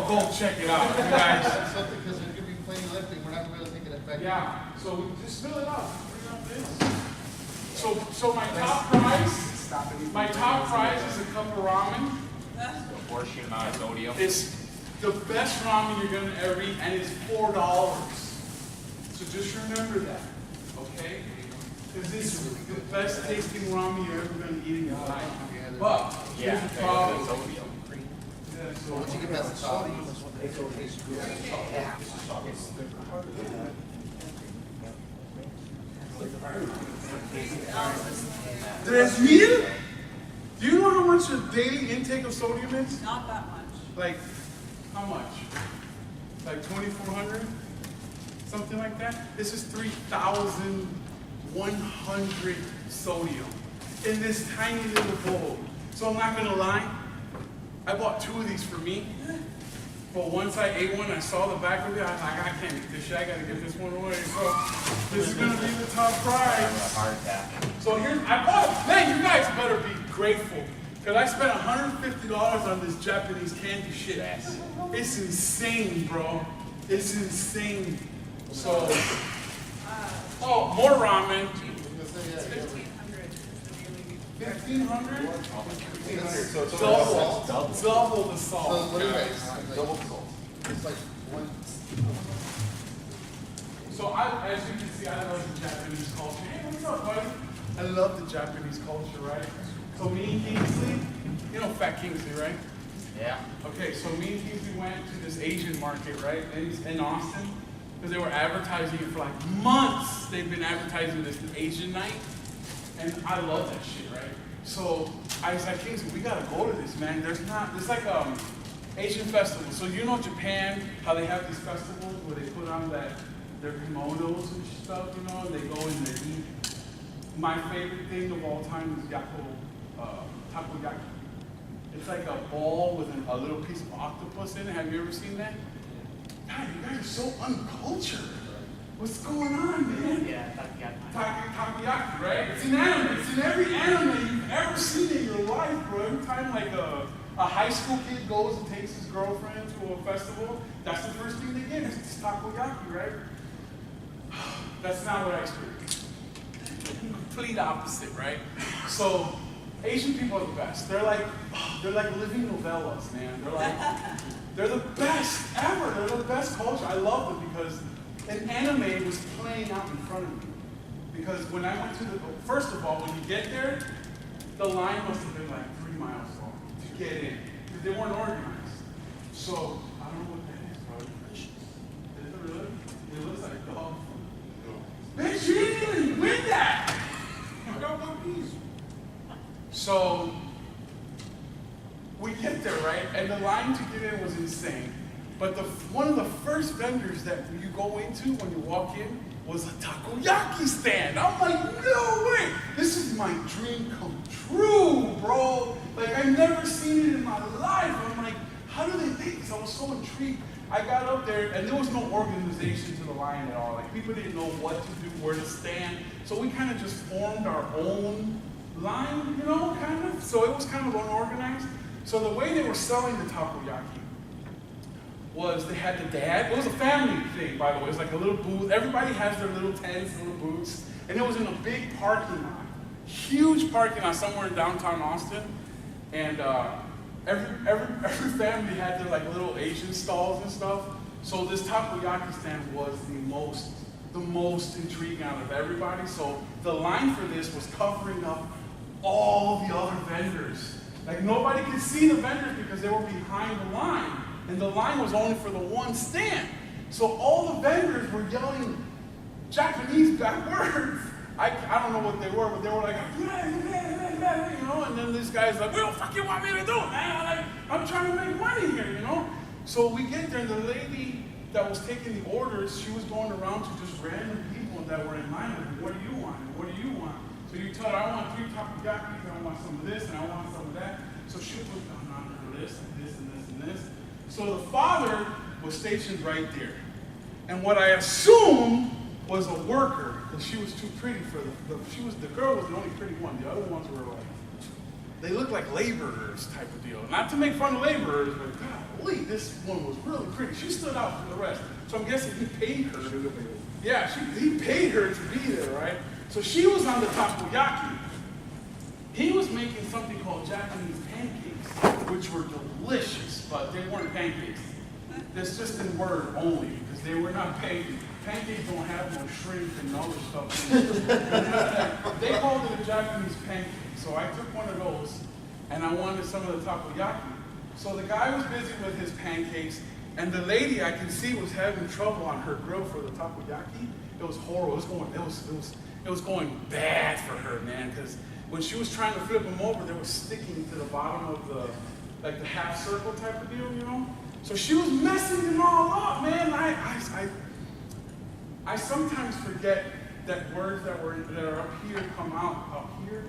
go check it out, you guys. Something because if you're gonna be playing lifting, we're not gonna be able to take it back. Yeah, so we just fill it up. Bring up this. So my top prize is a cup of ramen. Proportion amount of sodium. It's the best ramen you're gonna ever eat, and it's $4. So just remember that, okay? Because this is the best tasting ramen you're ever gonna eat in your life. But here's the problem. Sodium. Yeah, so Once you get past the top, $3,000? Do you know how much the daily intake of sodium is? Not that much. Like, how much? Like 2,400? Something like that? This is 3,100 sodium in this tiny little bowl. So I'm not gonna lie, I bought 2 of these for me. But once I ate one, I saw the back of it, I was like, I can't eat this shit, I gotta give this one away. So this is gonna be the top prize. Heart attack. So here's, I bought, man, you guys better be grateful. Because I spent $150 on this Japanese candy shit. Yes. It's insane, bro. It's insane. So, oh, more ramen. 1,500? 1,500. So it's Double the so salt. what is that? guys. It's like- double salt. It's like one. So as you can see, I love the Japanese culture. Hey, what's up, buddy? I love the Japanese culture, right? So me and Kingsley, you know Fat Kingsley, right? Yeah. Okay, so me and Kingsley went to this Asian market, right, in Austin, because they were advertising it for like months. They've been advertising this Asian night, and I love that shit, right? So I was like, Kingsley, we gotta go to this, man. There's like Asian festival. So you know Japan, how they have these festivals where they put on their kimonos and stuff, you know, and they go and they eat. My favorite thing of all time is takoyaki. It's like a ball with a little piece of octopus in it. Have you ever seen that? God, you guys are so uncultured. What's going on, man? Yeah, Takoyaki, right? It's in anime. It's in every anime you've ever seen in your life, bro. Every time like a high school kid goes and takes his girlfriend to a festival, that's the first thing they get is this takoyaki, right? That's not what I experienced. Complete opposite, right? So Asian people are the best. They're like living novellas, man. They're the best ever. They're the best culture. I love them because an anime was playing out in front of me. Because when I went to first of all, when you get there, the line must have been like 3 miles long to get in. Because they weren't organized. So, I don't know what that is, bro. Is it really? It looks like dog food. Bitch, you didn't even win that! I got 1 piece. So, we get there, right? And the line to get in was insane. But one of the first vendors that you go into when you walk in was a takoyaki stand. I'm like, no way! This is my dream come true, bro. Like, I've never seen it in my life. I'm like, how do they think this? I was so intrigued. I got up there, and there was no organization to the line at all. Like, people didn't know what to do, where to stand. So we kind of just formed our own line, you know, kind of. So it was kind of unorganized. So the way they were selling the takoyaki was they had the dad. It was a family thing, by the way. It was like a little booth. Everybody has their little tents, little booths. And it was in a big parking lot. Huge parking lot somewhere in downtown Austin. And every family had their like little Asian stalls and stuff. So this takoyaki stand was the most intriguing out of everybody. So the line for this was covering up all the other vendors. Like nobody could see the vendors because they were behind the line. And the line was only for the one stand. So all the vendors were yelling Japanese backwards. I don't know what they were, but they were like, yeah, you know, and then this guy's like, what the fuck you want me to do, man? Like, I'm trying to make money here, you know? So we get there, and the lady that was taking the orders, she was going around to just random people that were in line, like, what do you want? And what do you want? So you tell her, I want 3 takoyaki, I want some of this, and I want some of that. So she put on her list, and this, and this, and this. So the father was stationed right there. And what I assumed was a worker, because she was too pretty for the girl was the only pretty one. The other ones were like, they looked like laborers type of deal. Not to make fun of laborers, but God, golly, this one was really pretty. She stood out from the rest. So I'm guessing he paid her. Yeah, he paid her to be there, right? So she was on the takoyaki. He was making something called Japanese pancakes, which were delicious, but they weren't pancakes. That's just in word only, because they were not pancakes. Pancakes don't have no shrimp and other stuff. They called it a Japanese pancake. So I took one of those, and I wanted some of the takoyaki. So the guy was busy with his pancakes, and the lady I could see was having trouble on her grill for the takoyaki. It was horrible. It was going bad for her, man, because when she was trying to flip them over, they were sticking to the bottom of the half circle type of deal, you know? So she was messing them all up, man. I sometimes forget that words that are up here come out up here.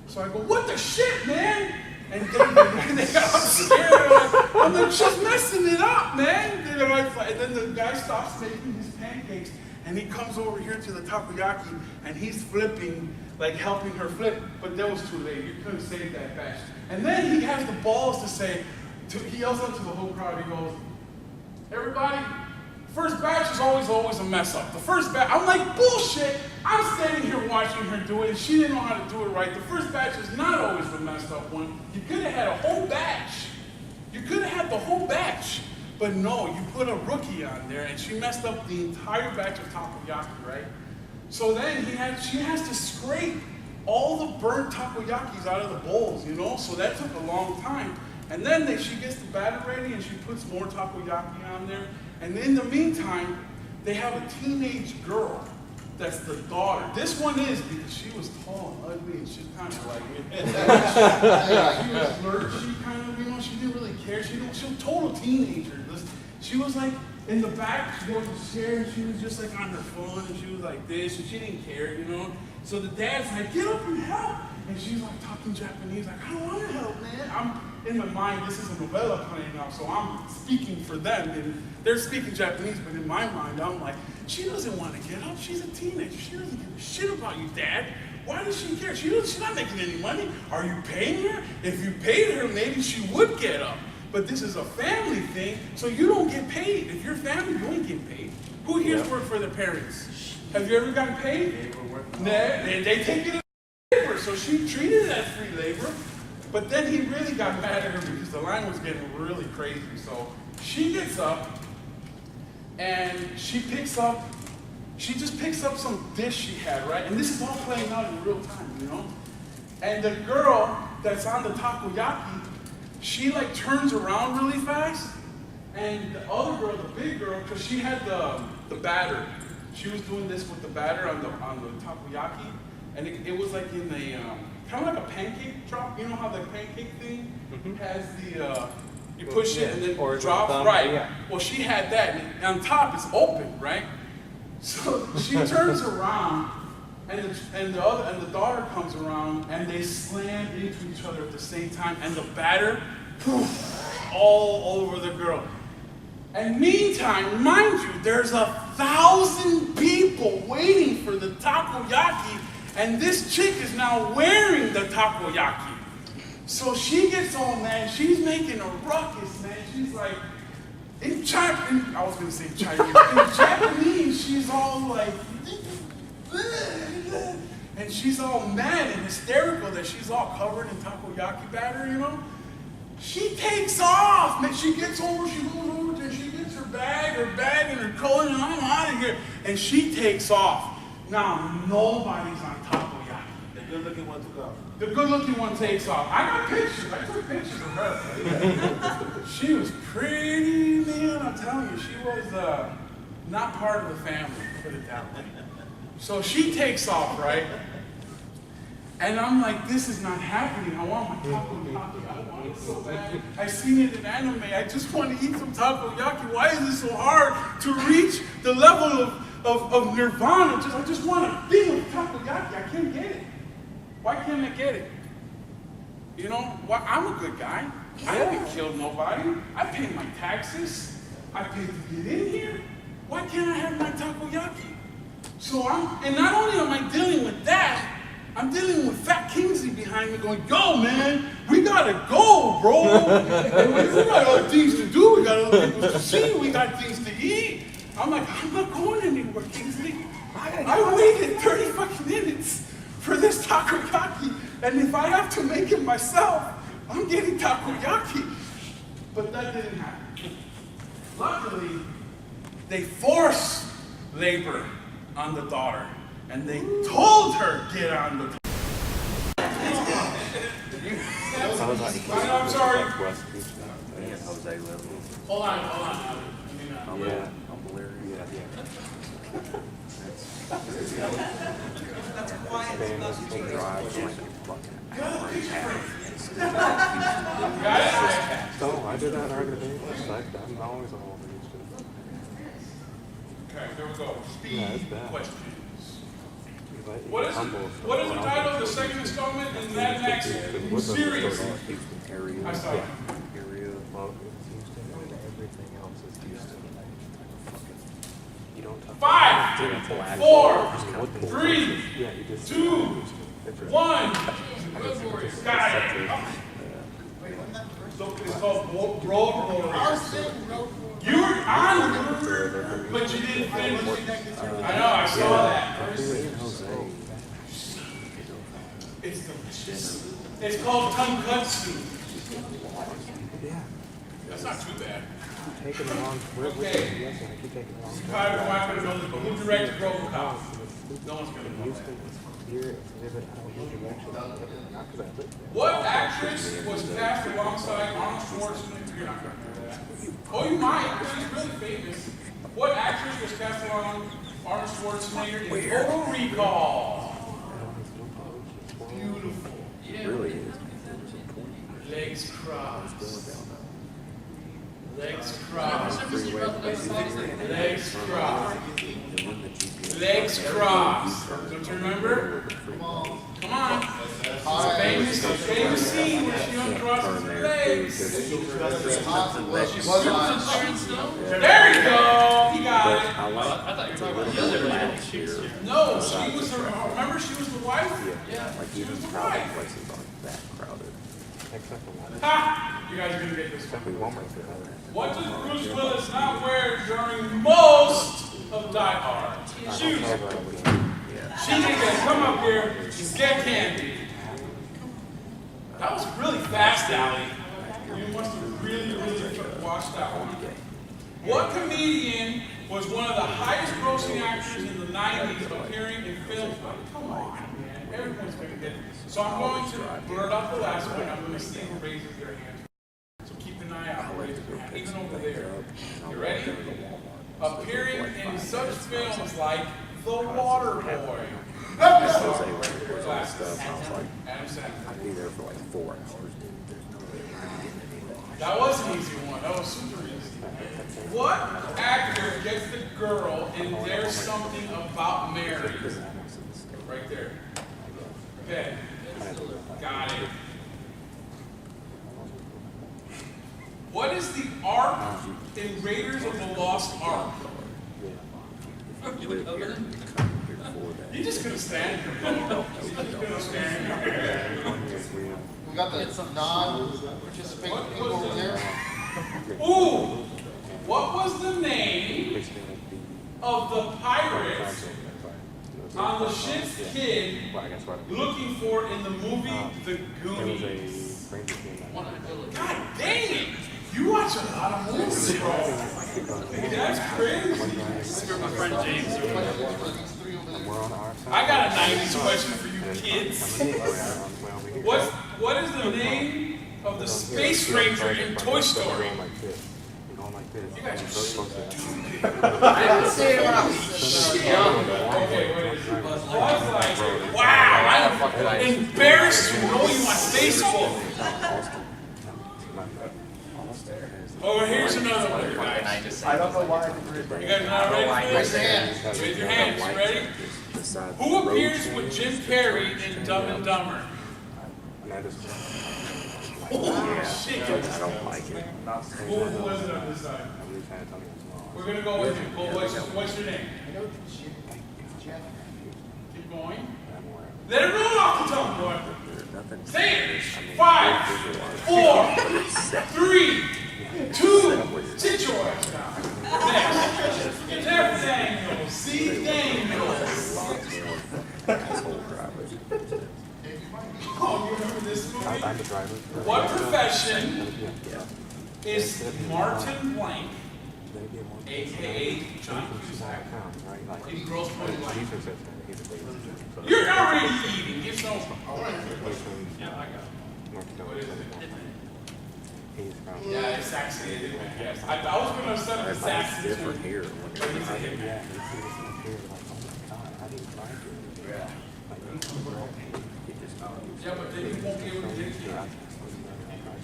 So I go, what the shit, man? And they got scared. I'm like, she's messing it up, man. And then the guy stops making his pancakes, and he comes over here to the takoyaki, and he's flipping, like helping her flip. But that was too late. You couldn't save that batch. And then he has the balls to say, he yells out to the whole crowd, he goes, everybody, first batch is always a mess up. The first batch, I'm like, bullshit. I'm standing here watching her do it, and she didn't know how to do it right. The first batch is not always the messed up one. You could have had a whole batch. You could have had the whole batch. But no, you put a rookie on there, and she messed up the entire batch of takoyaki, right? So then she has to scrape all the burnt takoyakis out of the bowls, you know? So that took a long time. And then she gets the batter ready, and she puts more takoyaki on there. And in the meantime, they have a teenage girl that's the daughter. This one is because she was tall and ugly, and she's kind of like, she was lurchy, kind of, you know, she didn't really care. She was a total teenager. She was like in the back, she was a chair, and she was just like on her phone, and she was like this, and she didn't care, you know. So the dad's like, get up and help. And she's like talking Japanese, like, I don't want to help, man. I'm in my mind, this is a novella playing out, so I'm speaking for them, and they're speaking Japanese, but in my mind, I'm like, she doesn't want to get up. She's a teenager. She doesn't give a shit about you, Dad. Why does she care? She's not making any money. Are you paying her? If you paid her, maybe she would get up. But this is a family thing, so you don't get paid. If you're family, you ain't getting paid. Who here's worked for their parents? Have you ever gotten paid? They take it as labor, so she treated it as free labor. But then he really got mad at her because the line was getting really crazy. So she gets up, and she just picks up some dish she had, right? And this is all playing out in real time, you know? And the girl that's on the takoyaki, she like turns around really fast, and the other girl, the big girl, because she had the batter, she was doing this with the batter on the takoyaki, and it was like in the, kind of like a pancake drop, you know how the pancake thing has the, you push it and then drop, right? Yeah. Well, she had that, and on top it's open, right? So she turns around, and the daughter comes around, and they slam into each other at the same time, and the batter, poof, all over the girl. And meantime, mind you, there's 1,000 people waiting for the takoyaki, and this chick is now wearing the takoyaki. So she gets all mad, she's making a ruckus, man. She's like, in Japanese, she's all like, and she's all mad and hysterical that she's all covered in takoyaki batter, you know? She takes off, man. She goes over there, she gets her bag and her coat, and I'm out of here. And she takes off. Now, nobody's on takoyaki. The good-looking one took off. The good-looking one takes off. I got pictures. I took pictures of her. She was pretty, man. I'm telling you, she was not part of the family, put it that way. So she takes off, right? And I'm like, this is not happening. I want my takoyaki. I want it so bad. I seen it in anime. I just want to eat some takoyaki. Why is it so hard to reach the level of nirvana? I just want a thing of takoyaki. I can't get it. Why can't I get it? You know, I'm a good guy. I haven't killed nobody. I pay my taxes. I paid to get in here. Why can't I have my takoyaki? So and not only am I dealing with that, I'm dealing with Fat Kingsley behind me going, yo, man, we gotta go, bro. And we got other things to do. see, we got things to eat. I'm like, I'm not going anywhere, Kingsley. I waited 30 fucking minutes for this takoyaki, and if I have to make it myself, I'm getting takoyaki. But that didn't happen. Luckily, they forced labor on the daughter, and they told her, get on the I'm sorry. Jose level. Hold on. Yeah, yeah. That's why it's not Famous will drive like a fucking hour and a half. Oh, I did that already. I'm always all Okay, here we go. Yeah, it's Speed bad. questions. these. What is the title of the second installment in Mad Max series? Houston area. I saw it. Area. Well, it's Houston and everything else is Houston. You don't talk 5, 4, 3, Yeah, you just 2, 1. Got it. So it's called Road Warriors. You were on, but you didn't finish. I know, I saw that. It's delicious. It's called tonkatsu. Yeah. That's not too bad. Take it along. Okay. Yes, I keep taking it along. Probably not going to know this, but who directed RoboCop? No one's going to know Houston that. is here. Exhibit out here direction. Not because I live there. What actress was cast alongside Arnold Schwarzenegger? You're not going to know that. Oh, you might. She's really famous. What actress was cast along Arnold Schwarzenegger in Total Recall? Beautiful. It really is. Legs crossed. Legs crossed. Legs crossed. Legs crossed. Don't you remember? Come on. Famous scene where she uncrosses her legs. There you go. You got it. I thought you were talking about the other last year. No, she was her. Remember, she was the wife. Yeah, like even crowded places aren't that crowded. Except for one. Ha! You guys are gonna get this one. We won't make it out. What does Bruce Willis not wear during most of Die Hard? Shoes. She needs to come up here and get candy. That was really fast, Allie. You must have really watched that one. What comedian was one of the highest grossing actors in the 90s appearing in films like, come on, man, everyone's going to get it. So I'm going to blurt out the last one. I'm going to see who raises their hand. So keep an eye out, raise your hand, even over there. You ready? Appearing in such films like The Water Boy. Adam Sandler. I'd be there for like 4 hours. That was an easy one. That was super easy. What actor gets the girl in There's Something About Mary? Right there. Okay. Got it. What is the arc in Raiders of the Lost Ark? You just couldn't stand here. You just couldn't stand here. We got the non-participating people over there. Ooh! What was the name of the pirate on the ship's kid looking for in the movie The Goonies? God dang it! You watch a lot of movies, bro. That's crazy. My friend James. I got a 90s question for you kids. What is the name of the space ranger in Toy Story? You guys are stupid. I didn't say it when I was young. Okay, wait. Buzz Lightyear. Wow, I'm embarrassed to know you on Facebook. Oh, here's another one, guys. I don't know why. You guys not ready for this? Raise your hands. You ready? Who appears with Jim Carrey in Dumb and Dumber? Oh, shit. I don't like it. Who was it on this side? We're going to go with you. What's your name? Keep going. Let it roll off the tongue, boy. Say it. 5, 4, 3, 2, sit yours. Find the driver. What profession Yeah. is Martin Blank, Then get more. aka John From small Cusack, town, right? Like, in Grosse Pointe Blank? Chief is at he's a big. You're already eating. Give some. Yeah, I got What is it? He's from. Yeah, it's Saxon. Yes. I was going to set up the Saxon different too. here. But he's a hitman. Yeah, he sees us up here like, oh my god, I didn't like it. Yeah. Like, he just Yeah, but then you won't be able to get you.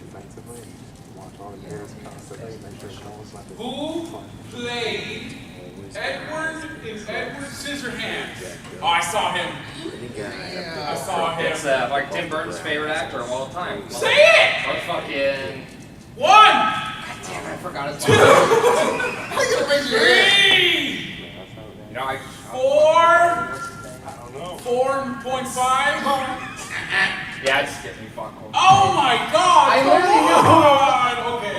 defensively and watch all the players constantly, make sure no one's like Who played Edward in Edward Scissorhands? Oh, I saw him. I saw him. It's like Tim Burton's favorite actor of all time. Say it! Or fucking. One, Damn, I forgot his name. How you gonna raise your hand? three, You know, I. 4.5. Yeah, it just gets me fucked. Oh my God! I Come literally on! Okay.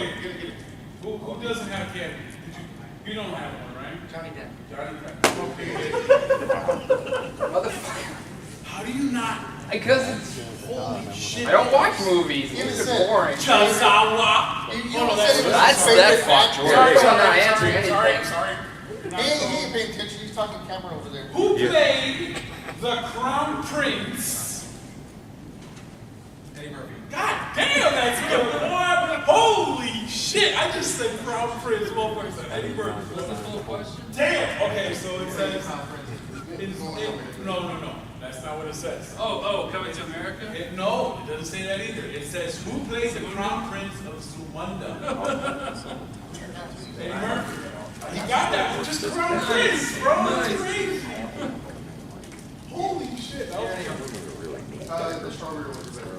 Who doesn't have candy? You don't have one, right? Johnny Depp. Johnny Depp. Okay. Motherfucker. How do you not? Because it's. Holy shit! I don't watch movies. You Movies said- are boring. Chazawa. You Oh, no, said it was That's his favorite fucked. actor. Sorry, I'm not answering sorry, anything. sorry. He ain't paying attention. He's talking camera over there. Who played the Crown Prince? Eddie Murphy. God damn, that's good. Boy. Holy shit! I just said Crown Prince. Motherfucker said Eddie Murphy. What's the full question? Damn. Okay, so it says. No. That's not what it says. Oh, Coming to America? No, it doesn't say that either. It says who plays the Crown Prince of Sumunda? Eddie Murphy. He got that with just the Crown Prince, bro. That's crazy. Holy shit. That was The strawberry one is better.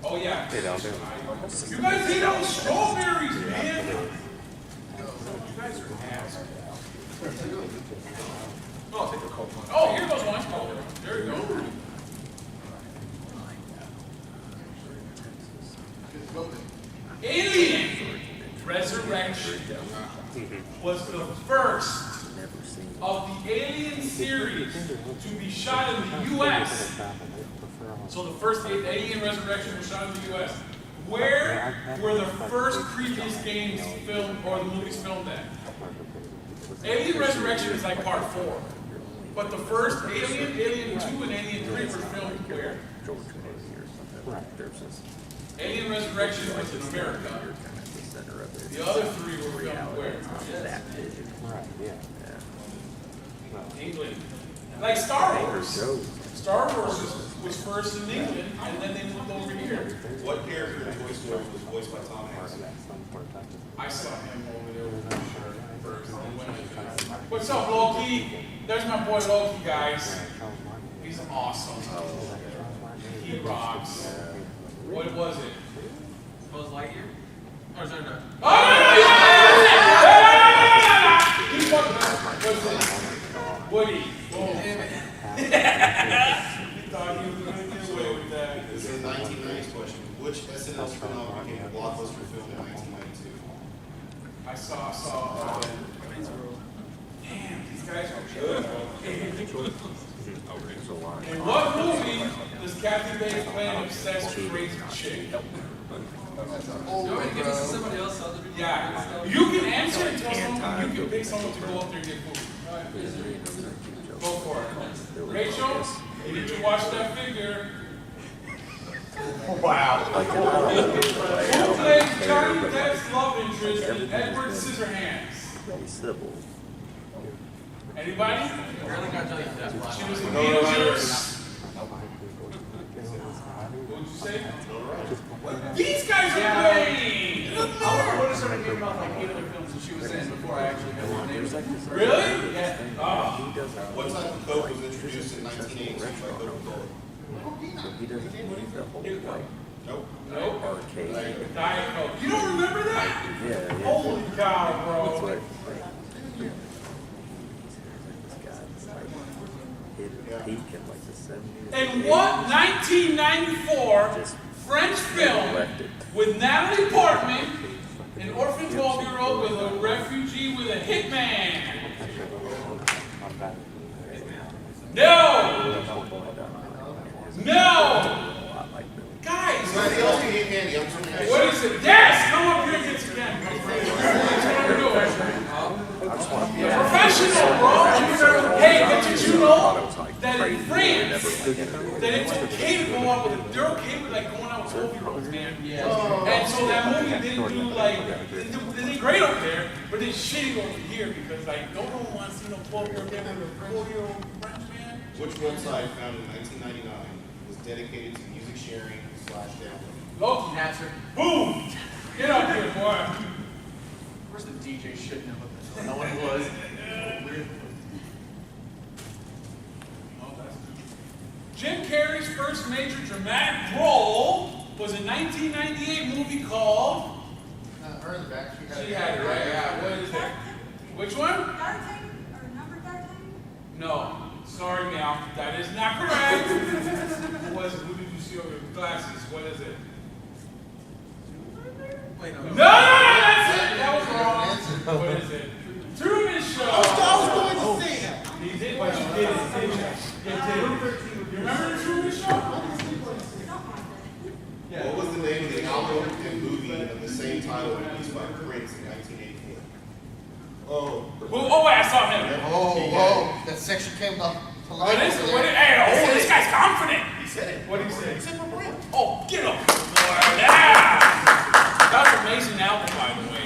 Oh yeah. Hey, down there. You guys eat those strawberries, man. You guys are ass. Oh, take a cold one. Oh, here goes one. Oh, there you go. Alien Resurrection was the first of the Alien series to be shot in the U.S. So the first Alien Resurrection was shot in the U.S. Where were the first previous games filmed or the movies filmed at? Alien Resurrection is like part 4. But the first Alien, Alien 2, and Alien 3 were filmed where? Alien Resurrection was in America. The other 3 were filmed where? Right, yeah. England. Like Star Wars. Star Wars was first in England, and then they moved over here. What character in Toy Story was voiced by Tom Hanks? I saw him over there with that shirt first. What's up, Loki? There's my boy Loki, guys. He's awesome. He rocks. What was it? Buzz Lightyear? Or is there no? Oh, no, He fucking Woody. Boom. He thought he was going to get away with that. This is a 1990s question. Which SNL spin-off became a blockbuster film in 1992? I saw. Damn, these guys are good. In what movie does Kathy Bates play an obsessed crazy chick? Oh, You want me to give this to bro. somebody else? Other people? Yeah, you can answer and tell someone. You can pick someone to go up there and get food. Go for it. Rachel, you need to watch that figure. Wow. Who played Johnny Depp's love interest in Edward Scissorhands? Anybody? Barely got Johnny Depp. She was in Beetlejuice. What would you say? These guys are playing! What is her name about like 8 other films that she was in before I actually got her name? Really? Yeah. Oh. What type of Coke was introduced in 1982 by Coca-Cola? He doesn't need the whole like Nope. Nope. arcade. Diet Coke. You don't remember that? Yeah. Holy cow, bro. Like, this guy's like hit a peak in like the 70s. And what 1994 French film with Natalie Portman, an orphan 12-year-old with a refugee with a hitman? No! No! Guys, Somebody else can eat candy. I'm sorry. What is it? Yes! Come up here and get some candy. Professional, bro! Hey, but did you know that in France, that it's okay to go out with, they're okay with like going out with 12-year-olds, man. Yeah. And so that movie didn't do like, they did great up there, but it's shitty over here because like, no one wants to see no 12-year-old with a 4-year-old French man. Which website founded in 1999 was dedicated to music sharing / downloading? Loki. Nasser. Boom! Get up here, boy. Where's the DJ shouldn't know what no one was. Jim Carrey's first major dramatic role was a 1998 movie called. Her in the back, She had it right. Yeah. What is it? Which one? 13 or number 13? No. Sorry, now that is not correct. What is it? Who did you see over your glasses? What is it? Wait, No, that's it. That was wrong. What is it? Truman Show. I was going to say that. He did, but you did it, didn't you? You did. You remember the Truman Show? What was the name of the album and movie of the same title released by Prince in 1984? Oh, wait, I saw him. Oh, that section came up to life. What is it? Hey, this guy's confident. He said it. What did he say? He said for Prince. Oh, get up, boy. Yeah. That's an amazing album, by the way.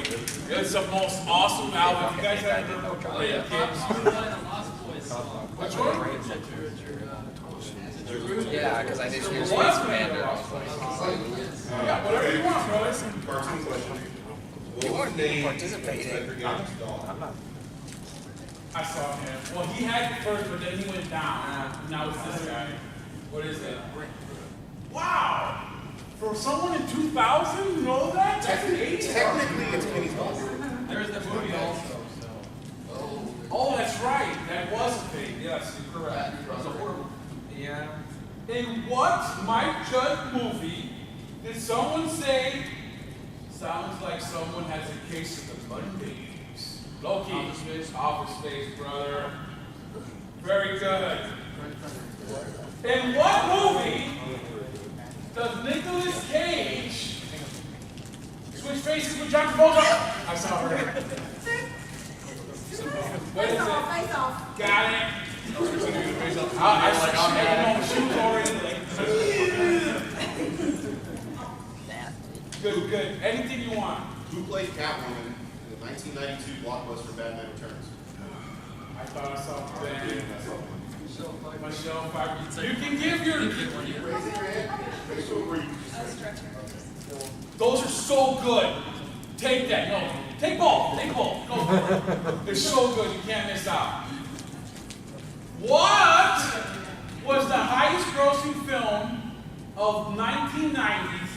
It's the most awesome album. You guys have kids. Which one? Yeah, because I did hear Space Commander. Yeah, whatever you want, bro. Cartoon question. You What was weren't the name of participating. Inspector Gadget's dog? I saw him. Well, he had it first, but then he went down. Now it's this guy. What is it? Wow. For someone in 2000, you know that? That's an 80s. Technically, it's Penny's dog. There's the movie also. Oh, that's right. That was a thing. Yes, you're correct. It was a horrible. Yeah. In what Mike Judge movie did someone say, sounds like someone has a case of the Mondays? Loki. Office Space, brother. Very good. In what movie does Nicolas Cage switch faces with John Travolta? I saw her. What is Face it? off, face off. Got it. I she was already like. Good. Anything you want. Who played Catwoman in the 1992 blockbuster Batman Returns? I thought I saw that. Michelle Pfeiffer. You can give your. Those are so good. Take that. No. Take both. Go for it. They're so good. You can't miss out. What was the highest grossing film of 1990s?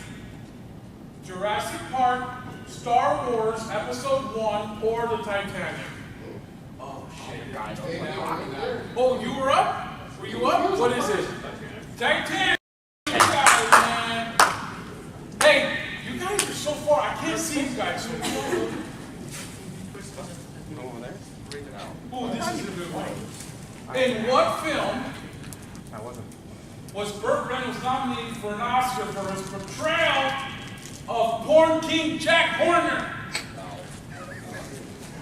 Jurassic Park, Star Wars Episode 1, or the Titanic? Oh shit, guys. Oh, you were up? Were you up? What is it? Titanic! You got it, man. Hey, you guys are so far. I can't see you guys so far. Oh, this is a good one. In what film was Burt Reynolds nominated for an Oscar for his portrayal of Porn King Jack Horner?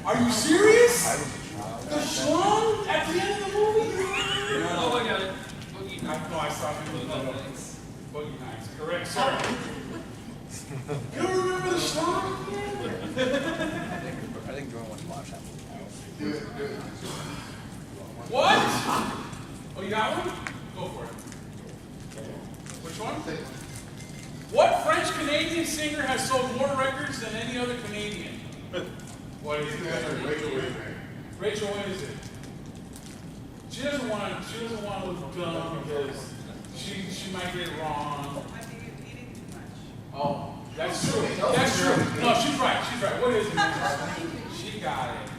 Are you serious? The schlong at the end of the movie? Oh, I got it. Boogie Nights. No, I saw him with Boogie Nights. Correct, sir. You don't remember the schlong? I think Jordan wants to watch that movie. What? Oh, you got one? Go for it. Which one? What French-Canadian singer has sold more records than any other Canadian? What is it? Rachel, what is it? She doesn't want to look dumb because she might get it wrong. Oh, that's true. That's true. No, she's right. What is it? She got it.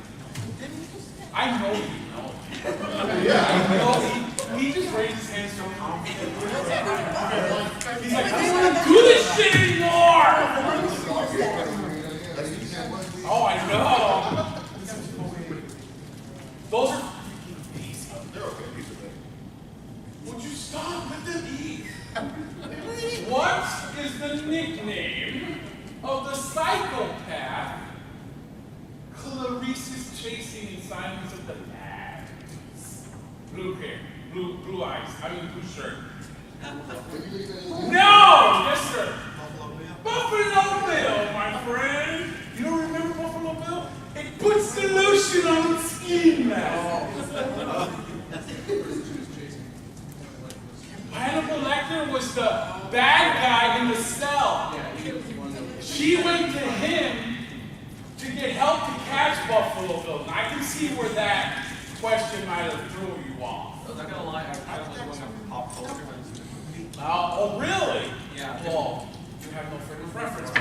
I know you know. He just raised his hand so confidently. He's like, I don't want to do this shit anymore! Oh, I know. Those are They're okay. These are good. would you stop? Let them eat. What is the blue shirt. No! Yes, sir. Buffalo Bill, my friend. You don't remember Buffalo Bill? It puts the lotion on its skin now. Hannibal Lecter was the bad guy in the cell. She went to him to get help to catch Buffalo Bill. And I can see where that question might have threw you off. I'm not gonna lie, I was one of pop culture. Oh, really? Yeah. Well, you have no frame of reference.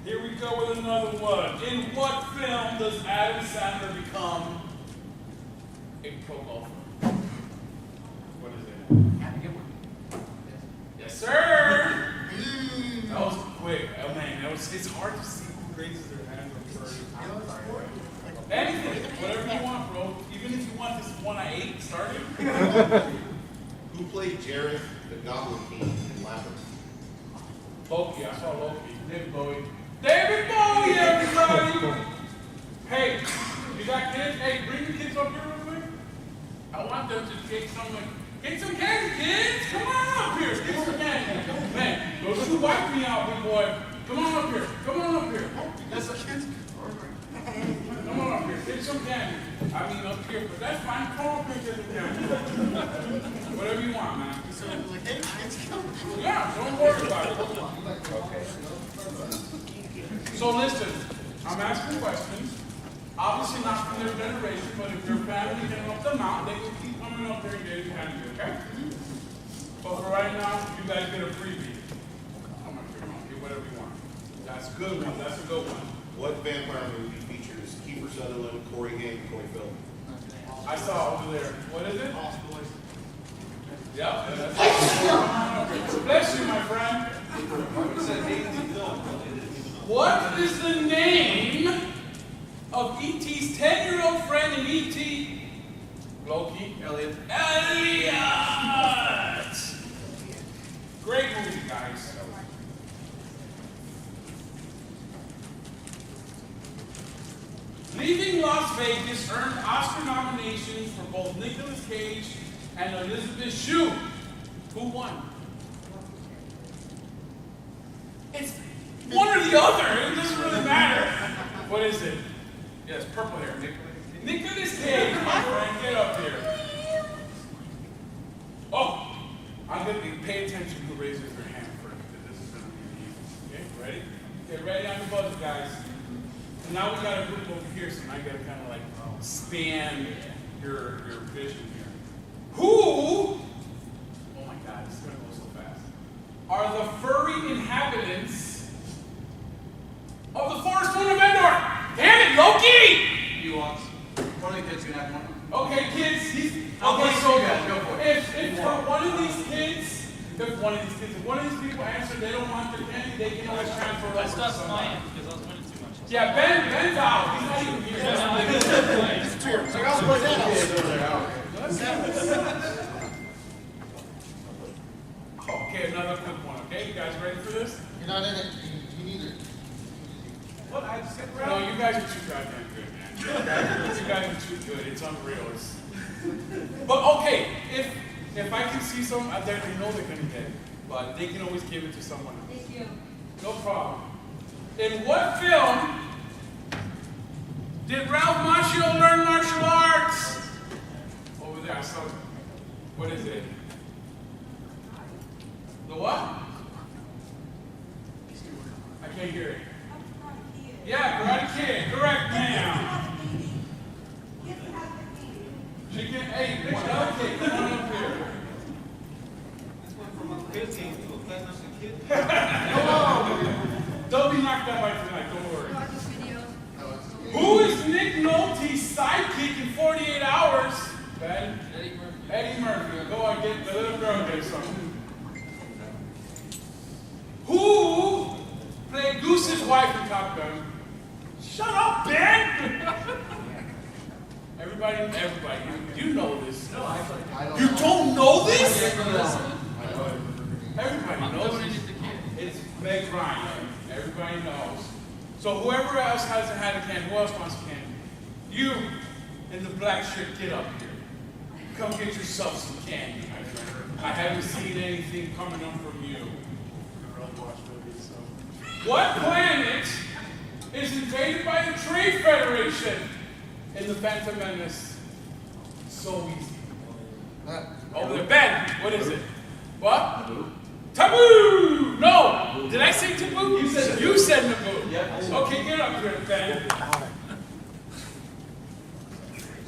Here we go with another one. In what film does Adam Sandler become a pro golfer? What is it? Yes, sir. That was quick. Oh man, it's hard to see who raises their hand first. Anything, whatever you want, bro. Even if you want this one I ate started. Who played Jareth, the Goblin King in Labyrinth? Loki, I saw Loki. David Bowie. David Bowie, everybody! Hey, you got kids? Hey, bring your kids up here real quick. I want them to get some candy, kids! Come on up here! Get some candy! Man, don't you wipe me out, big boy. Come on up here. Come on up here. That's a kid's. Come on up here. Get some candy. I mean up here, but that's fine. Come up here, get some candy. Whatever you want, man. Yeah, don't worry about it. Okay. So listen, I'm asking questions. Obviously not from their generation, but if your family can help them out, they can keep coming up there and getting candy, okay? But for right now, you guys get a freebie. I'm not sure, get whatever you want. That's a good one. That's a good one. What vampire movie features Kiefer Sutherland, Corey Haim, and Corey Feldman? I saw over there. What is it? Yeah, that's it. Bless you, my friend. What is the name of E.T.'s 10-year-old friend in E.T.? Loki. Elliot. Elliot! Great movie, guys. Leaving Las Vegas earned Oscar nominations for both Nicolas Cage and Elizabeth Shue. Who won? It's one or the other. It doesn't really matter. What is it? Yes, purple hair. Nicolas Cage, my friend, get up here. Oh, I'm going to pay attention who raises their hand first, because this is going to be easy. Okay, ready? Get ready on the buzzer, guys. So now we got a group over here, so now you got to kind of like span your vision here. Who, oh my God, this is going to go so fast, are the furry inhabitants of the Forest Moon of Endor? Damn it, Loki! Ewoks. One of the kids can have one. Okay, kids, Okay, so go for it. if one of these people answer they don't want their candy, they can always transfer it over to somebody. because I was winning too much. Yeah, Ben's out. He's not even here. Okay, another quick one. Okay, you guys ready for this? You're not in it. You need it. What? I just get no, you guys are too goddamn good, man. You guys are too good. It's unreal. But okay, if I can see someone out there, they know they're gonna get it, but they can always give it to someone else. Thank you. No problem. In what film did Ralph Macchio learn martial arts? Over there, I saw it. What is it? The what? I can't hear it. Yeah, Karate Kid. Correct, ma'am. Chicken, hey, big another kid, come on up here. This went from a 15 to a platinum kid. Don't be knocked out by tonight, don't worry. Who is Nick Nolte's sidekick in 48 Hours? Ben? Eddie Murphy. Eddie Murphy. Go on, get the little girl get something. Who played Goose's wife in Top Gun? Shut up, Ben! Everybody, you know this. No, I don't. You don't know this? Listen. Everybody knows this. It's Meg Ryan. Everybody knows. So whoever else hasn't had a candy, who else wants a candy? You in the black shirt, get up here. come get yourself some candy, my friend. I haven't seen anything coming up from you. What planet is invaded by the Trade Federation in the Phantom Menace? So easy. Over there, Ben. What is it? What? Taboo! No! Did I say taboo? You said Naboo. Yep. Okay, get up here, Ben.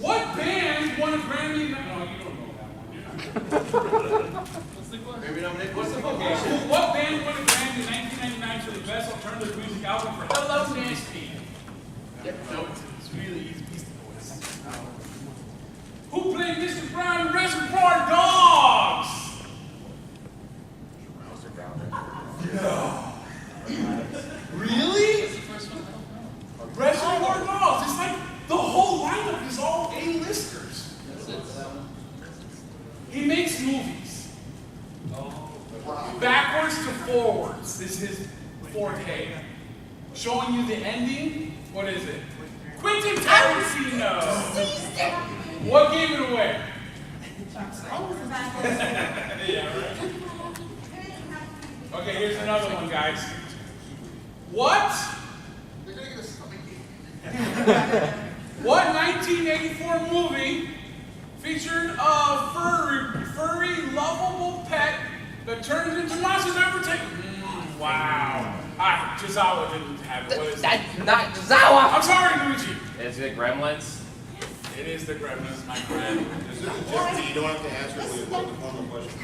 What band won a Grammy? No, you don't know that one. What's the question? Maybe nominate. What's the vocation? What band won a Grammy in 1999 for the best alternative music album for Hello Nasty? Yep. Nope. It's really easy. Beastie Boys. Who played Mr. Brown in Reservoir Dogs? No. Really? Reservoir Dogs. It's like the whole lineup is all A-listers. He makes movies. Backwards to forwards is his forte. Showing you the ending. What is it? Quentin Tarantino. What gave it away? Yeah, right. Okay, here's another one, guys. What? What 1984 movie featured a furry, lovable pet that turns into monsters every time? Wow. Jizawa didn't have it. What is it? That's not Zawa! I'm sorry, Luigi. Is it Gremlins? It is the Gremlins, my friend. This is just you don't have to answer it with the formal question.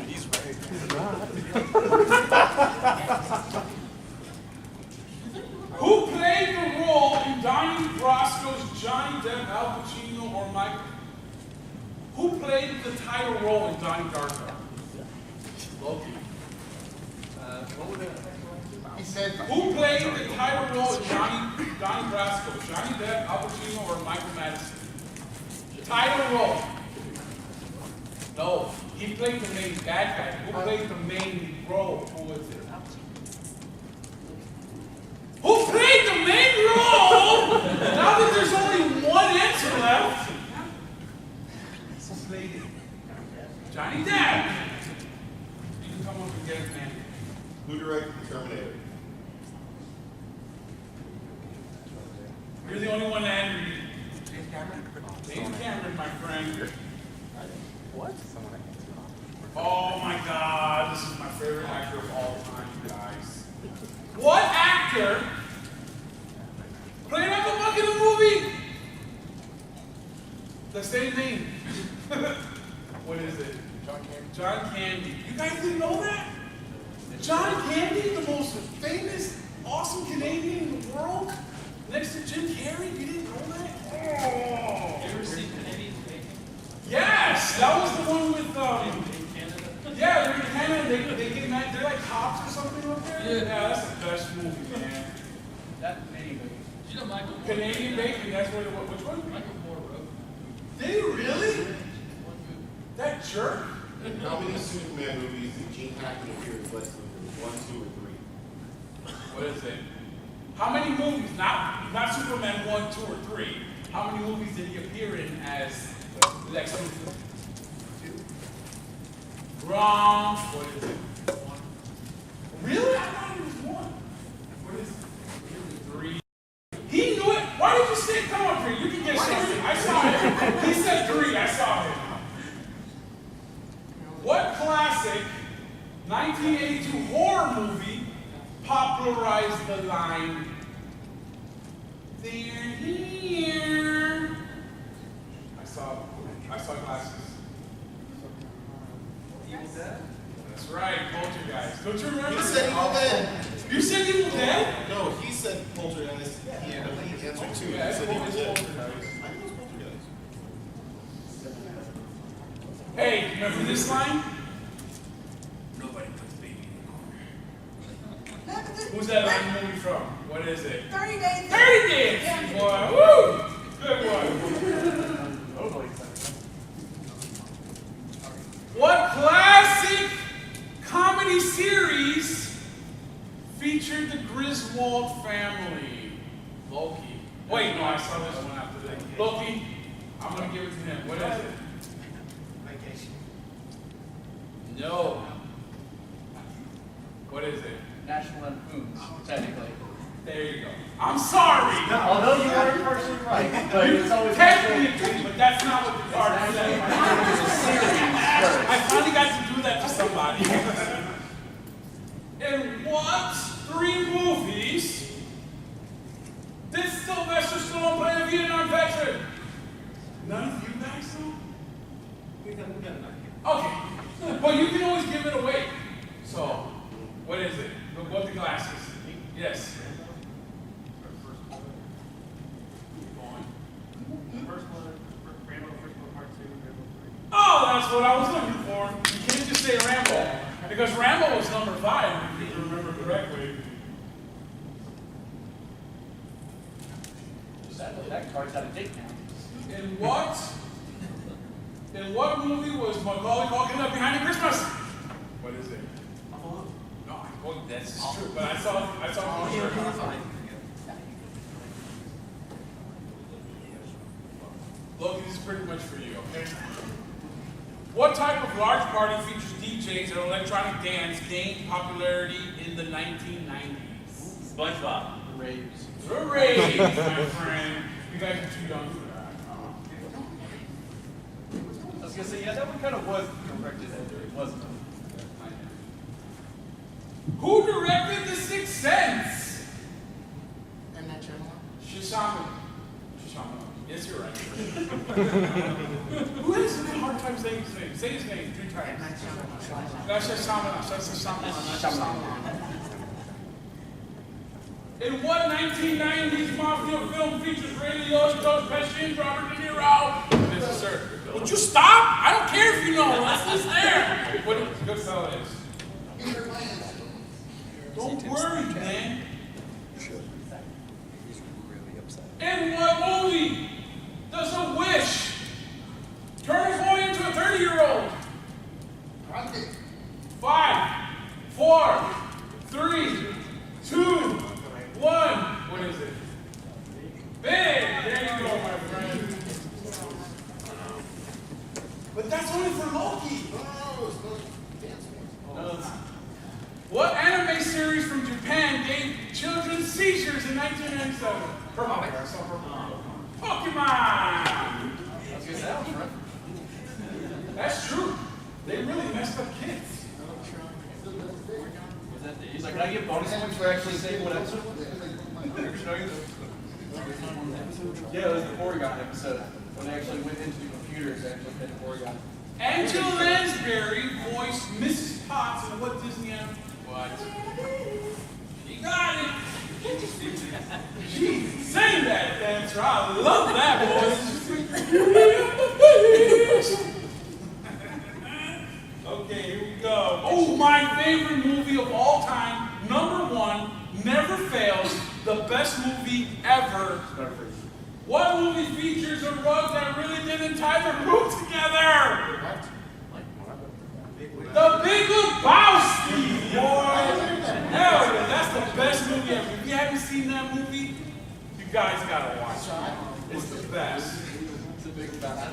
He's right. Who played the role in Donnie Brasco's Johnny Depp, Al Pacino, or Michael? Who played the title role in Donnie Darko? Loki. He said, Who played the title role in Donnie Brasco? Johnny Depp, Al Pacino, or Michael Madison? Title role. No, he played the main bad guy. Who played the main role? Who was it? Who played the main role? Now that there's only one answer left. Who played it? Johnny Depp. You can come up and get it, man. Who directed Terminator? You're the only one that had me. James Cameron, my friend. What? Oh my God, this is my favorite actor of all time, you guys. What actor played Uncle Buck in the movie? The same name. What is it? John Candy. You guys didn't know that? John Candy, the most famous, awesome Canadian in the world, next to Jim Carrey. You didn't know that? Oh. You ever seen Canadian Bacon? Yes, that was the one with yeah, they're in Canada. They get mad. They're like cops or something up there. Yeah, that's the best movie, man. That Canadian Bacon. You know Michael Moore? Canadian Bacon. That's where. Which one? Michael Moore wrote. Did he really? That jerk. How many Superman movies did Gene Hackman appear in less than 1, 2, or 3? What is it? How many movies? Not Superman 1, 2, or 3. How many movies did he appear in as Lex Luthor? 2. Wrong. What is it? 1. Really? I thought it was 1. What is it? 3. He knew it. Why did you say come up here? You can get shorty. I saw it. He said 3. I saw it. What classic 1982 horror movie popularized the line, "They're here"? I saw glasses. Evil Dead? That's right, Poltergeist. Don't you remember? He said Evil Dead. You said Evil Dead? No, he said Poltergeist. He answered 2. Yeah, He said Evil it's Dead. Poltergeist. I think it was Poltergeist. Hey, remember this line? Nobody puts baby in the corner. Who's that line movie from? What is it? 30 days. 30 Days! Boy, woo! Good one. What classic comedy series featured the Griswold family? Loki. Wait, no, I saw this one after Loki, I'm gonna give it to him. What is it? Vacation. No. What is it? National Lampoons, technically. There you go. I'm sorry. Although you weren't partially right, but it's always Technically, but that's not what the card said. I finally got to do that to somebody. In what 3 movies did Sylvester Stallone play a Vietnam veteran? None of you guys know? Okay. Well, you can always give it away. So, what is it? What the glasses? Yes. Oh, that's what I was looking for. You can't just say Rambo. Because Rambo was number 5, if you remember correctly. That card's out of date now. In what movie was Macaulay Culkin left behind at Christmas? What is it? No, well, that's true, but I saw it. Look, this is pretty much for you, okay? What type of large party features DJs and electronic dance gained popularity in the 1990s? SpongeBob. The Raves. The raves, my friend. You guys are too young for that. I was gonna say, yeah, that one kind of was corrected. It wasn't. Who directed The Sixth Sense? And that channel? Shyamalan. Yes, you're right. Who has a hard time saying his name? Say his name 3 times. That's Shyamalan. That's Shyamalan. In what 1990s mafia film features Ray Liotta, Joe Pesci, and Robert De Niro? Yes, sir. Would you stop? I don't care if you know. That's just there. What Goodfellas is. Don't worry, man. He's really upset. In what movie does a wish turn a boy into a 30-year-old? 5, 4, 3, 2, 1. What is it? Big. There you go, my friend. But that's only for Loki. What anime series from Japan gave children seizures in 1997? Pokemon. I saw Pokemon. I was gonna say, that was right. That's true. They really messed up kids. Was that he's like, can I get bonus points for actually saying what episode? Yeah, it was the Porygon episode. When they actually went into the computers, they actually had Porygon. Angela Lansbury voiced Mrs. Potts in what Disney animation? What? You got it. She sang that dancer. I love that voice. Okay, here we go. Oh, my favorite movie of all time, #1, never fails, the best movie ever. What movie features a rug that really didn't tie the room together? The Big Lebowski, boy. Hell yeah, that's the best movie ever. If you haven't seen that movie, you guys gotta watch it. It's the best. It's a big fast.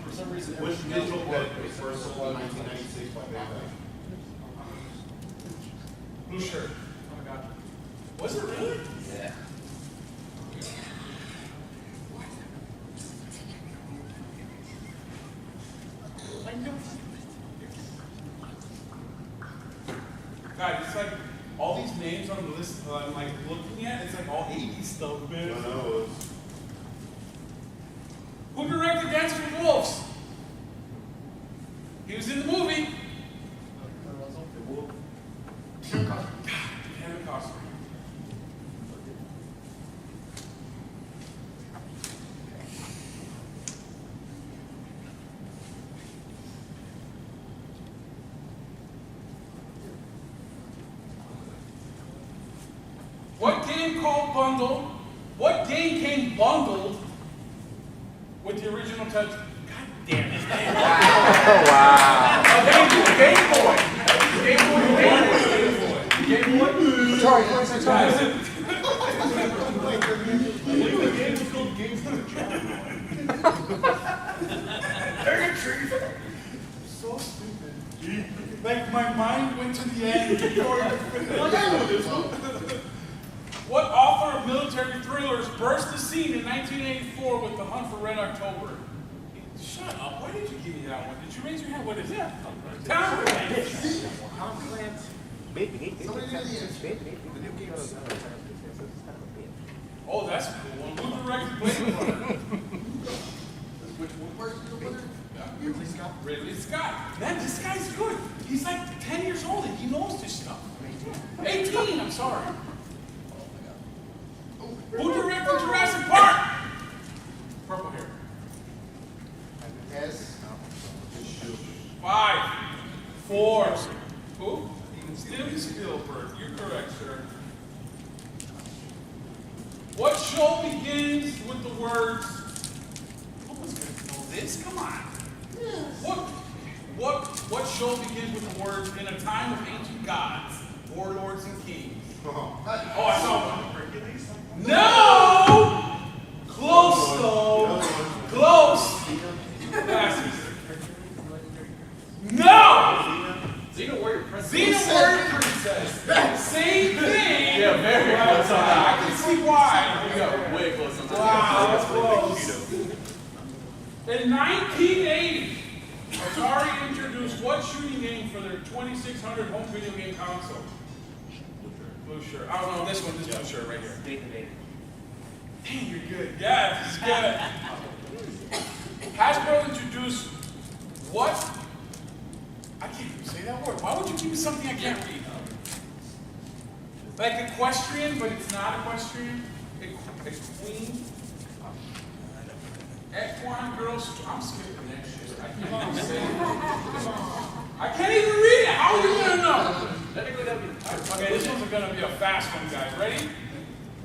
For some reason, which digital book was first sold in 1996 by Bandai? Blue shirt. Oh my god. Was it really? Yeah. God, it's like all these names on the list I'm like looking at, it's like all 80s stuff, man. I know. Who directed Dances with Wolves? He was in the movie. Kevin Costner. What game called Bundle? What game came bundled with the original touch? God damn it. Game Boy. Game Boy. Sorry. The game was called my mind went to the end before I finished. Like, I know this one. What author of military thrillers burst the scene in 1984 with The Hunt for Red October? Shut up. Why did you give me that one? Did you raise your hand? What is it? Tom Clancy. Tom Clancy. Maybe. Oh, that's a cool one. Who directed Blade Runner? Which one? Ridley Scott? Ridley Scott. Man, this guy's good. He's like 10 years old and he knows this stuff. 18, I'm sorry. Who directed Jurassic Park? Purple hair. S. 5, 4. Who? Steven Spielberg. You're correct, sir. What show begins with the words? Who was going to know this? Come on. What show begins with the words in a time of ancient gods, warlords, and kings? Oh, I saw one. No! Close though. Close. Passes. No! Xena Warrior Princess. Xena Warrior Princess. Same thing. Yeah, very close on that. I can see why. We got way close on that. Wow, that's close. In 1980, Atari introduced what shooting game for their 2600 home video game console? Blue shirt. I don't know this one. This blue shirt right here. Dang, you're good. Yeah, this is good. Hasbro introduced what? I can't even say that word. Why would you give me something I can't read? Like equestrian, but it's not equestrian. Queen. Equine girls. I'm skipping that shit. I can't even say it. I can't even read it. How are you gonna know? Okay, this one's gonna be a fast one, guys. Ready?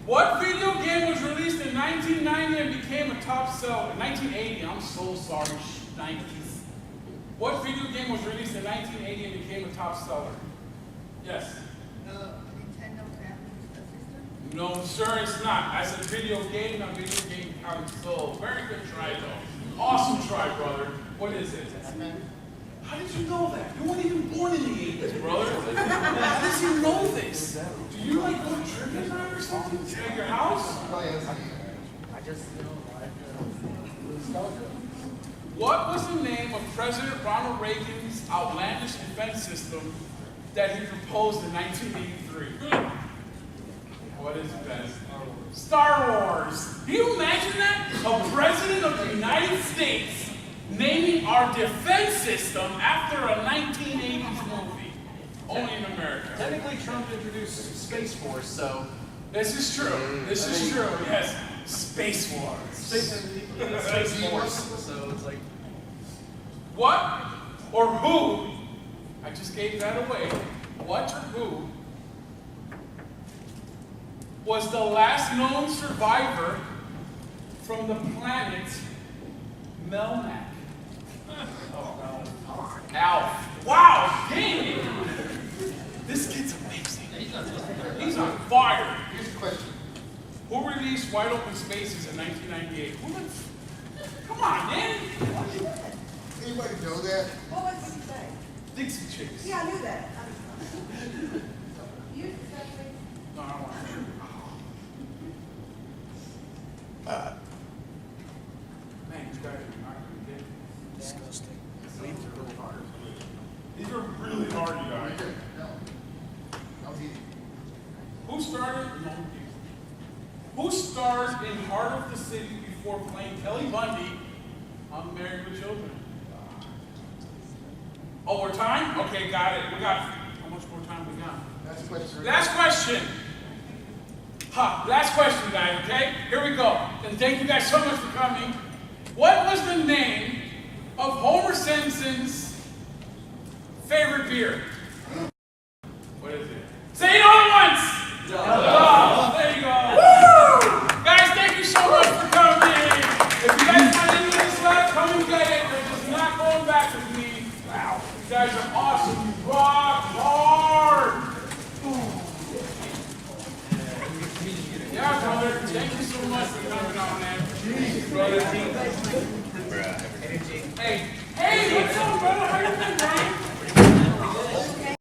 What video game was released in 1990 and became a top seller? 1980. I'm so sorry. 90s. What video game was released in 1980 and became a top seller? Yes. Nintendo Family System? No, sir, it's not. I said video game, not video game console. Very good try, though. Awesome try, brother. What is it? How did you know that? You weren't even born in the 80s, brother. How does he know this? Do you like go to trivia night or something at your house? I just, What was the name of President Ronald Reagan's outlandish defense system that he proposed in 1983? What is it, guys? Star Wars. Can you imagine that? A president of the United States naming our defense system after a 1980s movie. Only in America. Technically, Trump introduced Space Force, so. This is true. This is true. Yes. Space Wars. Space Force, so it's like. What or who? I just gave that away. What or who was the last known survivor from the planet Melmac? Alf. Wow, dang it. This kid's amazing. He's on fire. Here's a question. Who released Wide Open Spaces in 1998? Come on, man. Anybody know that? What was he say? Dixie Chicks. Yeah, I knew that. You said No, I don't want to. Man, these guys are not going to get it. disgusting. These are really hard, you guys. No. That was easy. Who started? Who starred in Heart of the City before playing Kelly Bundy on Married with Children? Oh, we're time? Okay, got it. We got. How much more time we got? That's a question. Last question. Last question, guys, okay? Here we go. And thank you guys so much for coming. What was the name of Homer Simpson's favorite beer? What is it? Say it all at once! Duh. There you go. Woo! Guys, thank you so much for coming. If you guys want any of this left, come and get it. They're just not going back with me. Wow. You guys are awesome. You rock hard. Yeah, brother. Thank you so much for coming on, man. Jeez, brother. Hey, what's up, brother? How you been, man? Okay.